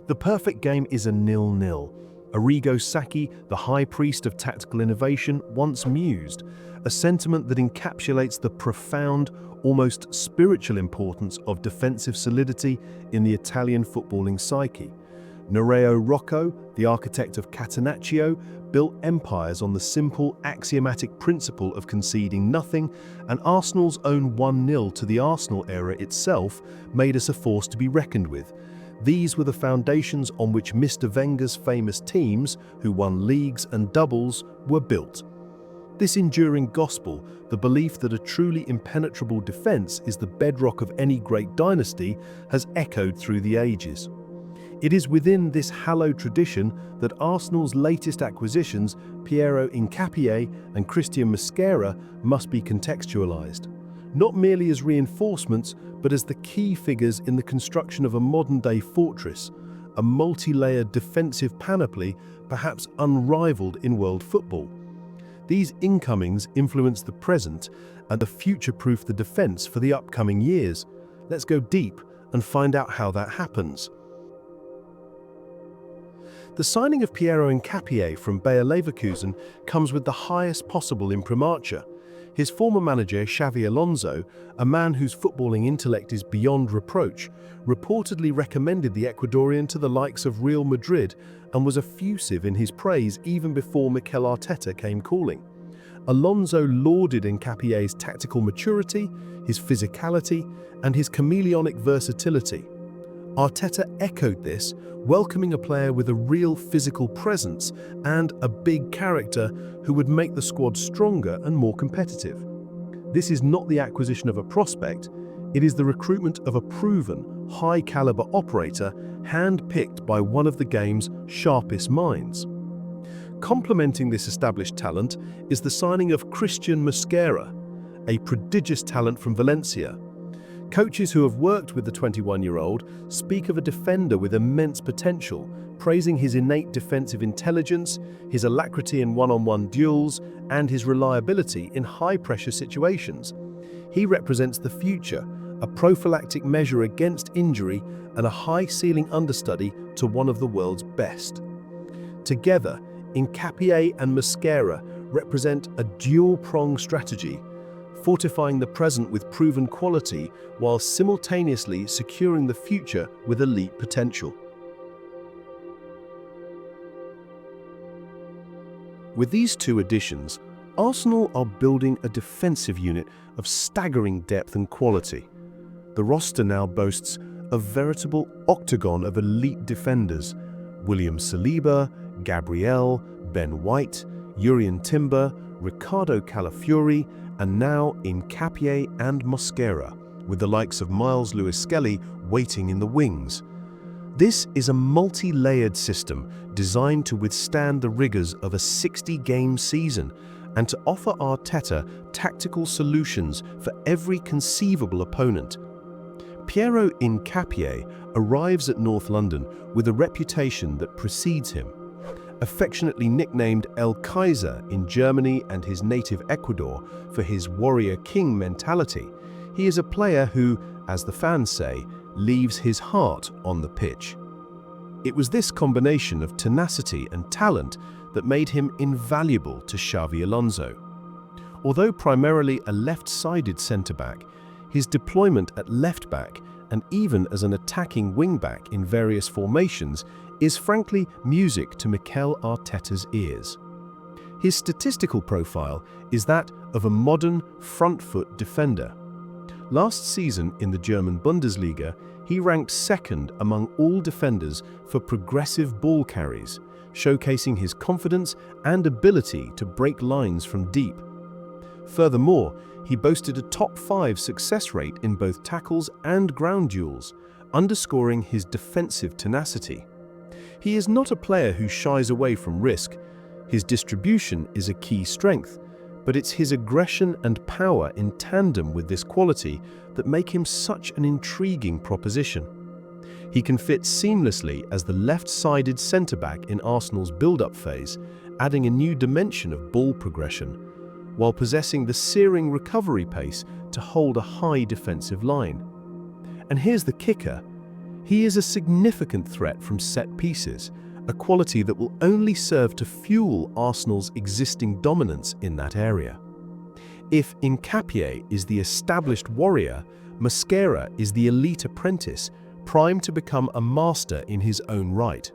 The perfect game is a 0-0. Arrigo Sacchi, the high priest of tactical innovation, once mused, a sentiment that encapsulates the profound, almost spiritual importance of defensive solidity in the Italian footballing psyche. Nereo Rocco, the architect of Catenaccio, built empires on the simple, axiomatic principle of conceding nothing, and Arsenal's own 1-0 to the Arsenal era itself made us a force to be reckoned with. These were the foundations on which Mr. Wenger's famous teams, who won leagues and doubles, were built. This enduring gospel, the belief that a truly impenetrable defense is the bedrock of any great dynasty, has echoed through the ages. It is within this hallowed tradition that Arsenal's latest acquisitions, Piero Hincapié and Christhian Mosquera, must be contextualized. Not merely as reinforcements, but as the key figures in the construction of a modern-day fortress, a multi-layered defensive panoply perhaps unrivaled in world football. These incomings influence the present and future-proof the defense for the upcoming years. Let's go deep and find out how that happens. The signing of Piero Hincapié from Bayer Leverkusen comes with the highest possible imprimatur. His former manager, Xabi Alonso, a man whose footballing intellect is beyond reproach, reportedly recommended the Ecuadorian to the likes of Real Madrid and was effusive in his praise even before Mikel Arteta came calling. Alonso lauded Hincapié's tactical maturity, his physicality, and his chameleonic versatility. Arteta echoed this, welcoming a player with a real physical presence and a big character who would make the squad stronger and more competitive. This is not the acquisition of a prospect, it is the recruitment of a proven, high-caliber operator hand-picked by one of the game's sharpest minds. Complementing this established talent is the signing of Christhian Mosquera, a prodigious talent from Valencia. Coaches who have worked with the 21-year-old speak of a defender with immense potential, praising his innate defensive intelligence, his alacrity in one-on-one duels, and his reliability in high-pressure situations. He represents the future, a prophylactic measure against injury and a high-ceiling understudy to one of the world's best. Together, Hincapié and Mosquera represent a dual-pronged strategy, fortifying the present with proven quality while simultaneously securing the future with elite potential. With these two additions, Arsenal are building a defensive unit of staggering depth and quality. The roster now boasts a veritable octagon of elite defenders: William Saliba, Gabriel, Ben White, Jurrien Timber, Riccardo Calafiori, and now Hincapié and Mosquera, with the likes of Miles Lewis-Skelly waiting in the wings. This is a multi-layered system designed to withstand the rigors of a 60-game season and to offer Arteta tactical solutions for every conceivable opponent. Piero Hincapié arrives at North London with a reputation that precedes him. Affectionately nicknamed El Kaiser in Germany and his native Ecuador for his warrior king mentality, he is a player who, as the fans say, leaves his heart on the pitch. It was this combination of tenacity and talent that made him invaluable to Xabi Alonso. Although primarily a left-sided centre-back, his deployment at left-back and even as an attacking wing-back in various formations is frankly music to Mikel Arteta's ears. His statistical profile is that of a modern front-foot defender. Last season in the German Bundesliga, he ranked second among all defenders for progressive ball carries, showcasing his confidence and ability to break lines from deep. Furthermore, he boasted a top 5 success rate in both tackles and ground duels, underscoring his defensive tenacity. He is not a player who shies away from risk. His distribution is a key strength, but it's his aggression and power in tandem with this quality that make him such an intriguing proposition. He can fit seamlessly as the left-sided centre-back in Arsenal's build-up phase, adding a new dimension of ball progression, while possessing the searing recovery pace to hold a high defensive line. And here's the kicker: He is a significant threat from set pieces, a quality that will only serve to fuel Arsenal's existing dominance in that area. If Hincapié is the established warrior, Mosquera is the elite apprentice, primed to become a master in his own right.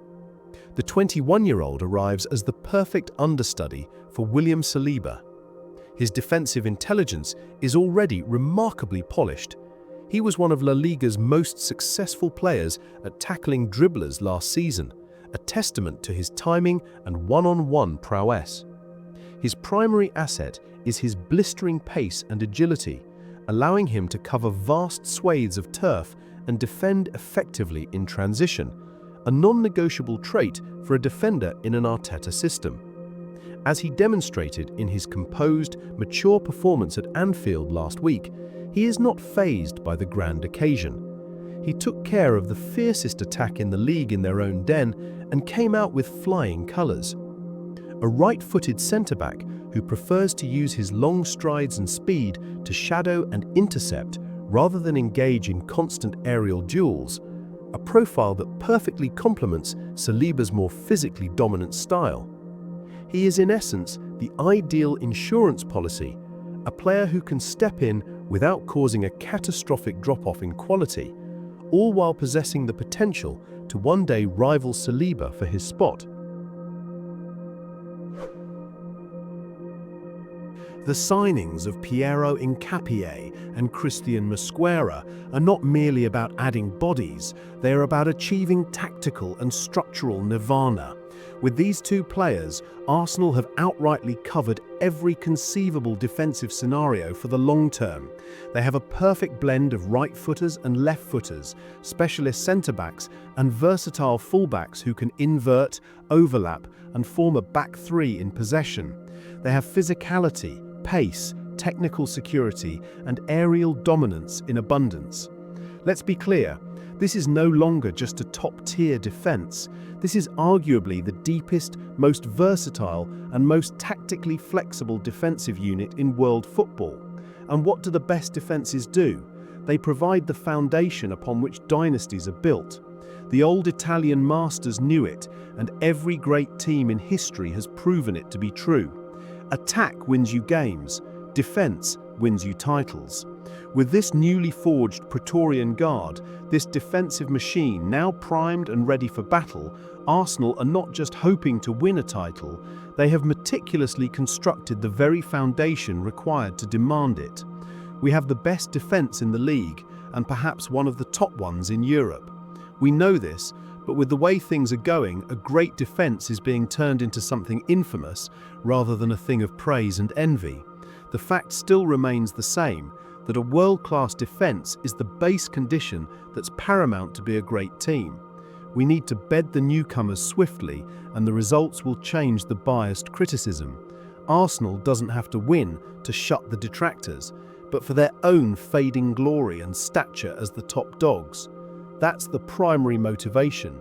The 21-year-old arrives as the perfect understudy for William Saliba. His defensive intelligence is already remarkably polished. He was one of La Liga's most successful players at tackling dribblers last season, a testament to his timing and one-on-one prowess. His primary asset is his blistering pace and agility, allowing him to cover vast swathes of turf and defend effectively in transition, a non-negotiable trait for a defender in an Arteta system. As he demonstrated in his composed, mature performance at Anfield last week, he is not fazed by the grand occasion. He took care of the fiercest attack in the league in their own den and came out with flying colours. A right-footed centre-back who prefers to use his long strides and speed to shadow and intercept rather than engage in constant aerial duels, a profile that perfectly complements Saliba's more physically dominant style. He is in essence the ideal insurance policy, a player who can step in without causing a catastrophic drop-off in quality, all while possessing the potential to one day rival Saliba for his spot. The signings of Piero Hincapié and Christhian Mosquera are not merely about adding bodies, they are about achieving tactical and structural nirvana. With these two players, Arsenal have outrightly covered every conceivable defensive scenario for the long term. They have a perfect blend of right-footers and left-footers, specialist centre-backs and versatile full-backs who can invert, overlap and form a back three in possession. They have physicality, pace, technical security and aerial dominance in abundance. Let's be clear, this is no longer just a top-tier defence. This is arguably the deepest, most versatile and most tactically flexible defensive unit in world football. And what do the best defences do? They provide the foundation upon which dynasties are built. The old Italian masters knew it, and every great team in history has proven it to be true. Attack wins you games, defense wins you titles. With this newly forged Praetorian Guard, this defensive machine now primed and ready for battle, Arsenal are not just hoping to win a title, they have meticulously constructed the very foundation required to demand it. We have the best defense in the league, and perhaps one of the top ones in Europe. We know this, but with the way things are going, a great defense is being turned into something infamous rather than a thing of praise and envy. The fact still remains the same, that a world-class defense is the base condition that's paramount to be a great team. We need to bed the newcomers swiftly, and the results will change the biased criticism. Arsenal doesn't have to win to shut the detractors, but for their own fading glory and stature as the top dogs. That's the primary motivation.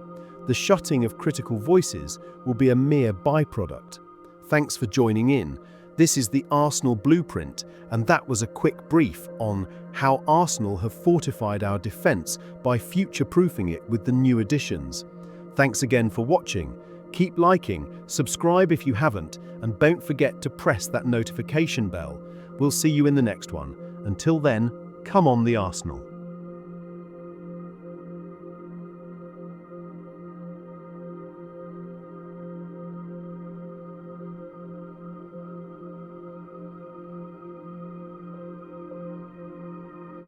The shutting of critical voices will be a mere byproduct. Thanks for joining in. This is the Arsenal Blueprint, and that was a quick brief on how Arsenal have fortified our defence by future-proofing it with the new additions. Thanks again for watching. Keep liking, subscribe if you haven't, and don't forget to press that notification bell. We'll see you in the next one. Until then, come on the Arsenal.